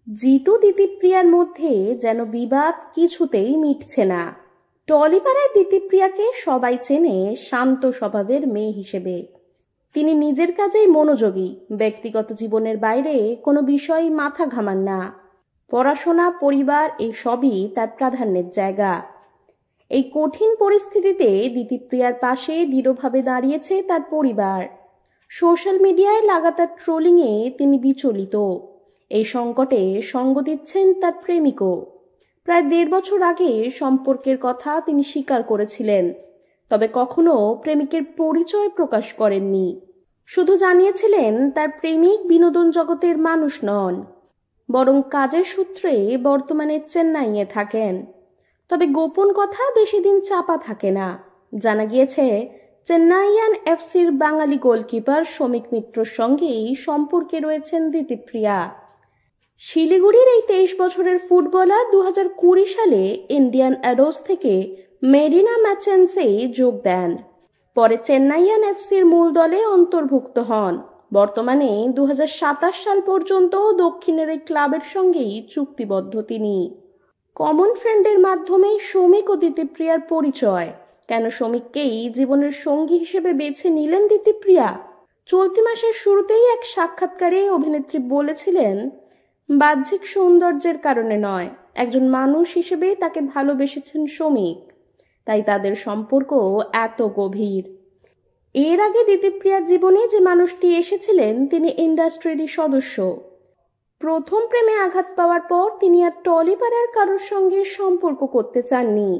জিতু দিতিপ্রিয়ার মধ্যে যেন বিবাদ কিছুতেই মিটছে না। টলিপাড়ায় দিতিপ্রিয়াকে সবাই চেনে শান্ত স্বভাবের মেয়ে হিসেবে। তিনি নিজের কাজেই মনোযোগী, ব্যক্তিগত জীবনের বাইরে কোনো বিষয় মাথা ঘামান না। পড়াশোনা, পরিবার এই সবই তার প্রাধান্যের জায়গা। এই কঠিন পরিস্থিতিতে দিতিপ্রিয়ার পাশে দৃঢ়ভাবে দাঁড়িয়েছে তার পরিবার। সোশ্যাল মিডিয়ায় লাগাতার ট্রোলিংয়ে তিনি বিচলিত। এই সংকটে সঙ্গ দিচ্ছেন তার প্রেমিকও। প্রায় ১.৫ বছর আগে সম্পর্কের কথা তিনি স্বীকার করেছিলেন, তবে কখনো প্রেমিকের পরিচয় প্রকাশ করেননি। শুধু জানিয়েছিলেন তার প্রেমিক বিনোদন জগতের মানুষ নন, বরং কাজের সূত্রে বর্তমানে চেন্নাইয়ে থাকেন। তবে গোপন কথা বেশি দিন চাপা থাকে না। জানা গিয়েছে চেন্নাইয়ান এফসির বাঙালি গোলকিপার শমিক মিত্রর সঙ্গেই সম্পর্কে রয়েছেন দিতিপ্রিয়া। শিলিগুড়ির এই ২৩ বছরের ফুটবলার ২০২০ সালে ইন্ডিয়ান অ্যারোস থেকে মেরিনা ম্যাচেন্সে যোগ দেন। পরে চেন্নাইয়ান এফসির মূল দলে অন্তর্ভুক্ত হন। বর্তমানে ২০২৭ সাল পর্যন্ত দক্ষিণের এই ক্লাবের সঙ্গেই চুক্তিবদ্ধ তিনি। কমন ফ্রেন্ডের মাধ্যমে শমিক ও দিতিপ্রিয়ার পরিচয়। কেন শমিককেই জীবনের সঙ্গী হিসেবে বেছে নিলেন দিতিপ্রিয়া? চলতি মাসের শুরুতেই এক সাক্ষাৎকারে অভিনেত্রী বলেছিলেন, বাহ্যিক সৌন্দর্যের কারণে নয়, একজন মানুষ হিসেবে তাকে ভালোবেসেছেন শমিক, তাই তাদের সম্পর্ক এত গভীর। এর আগে দিতিপ্রিয়ার জীবনে যে মানুষটি এসেছিলেন তিনি ইন্ডাস্ট্রিরই সদস্য। প্রথম প্রেমে আঘাত পাওয়ার পর তিনি আর টলিপাড়ার কারোর সঙ্গে সম্পর্ক করতে চাননি।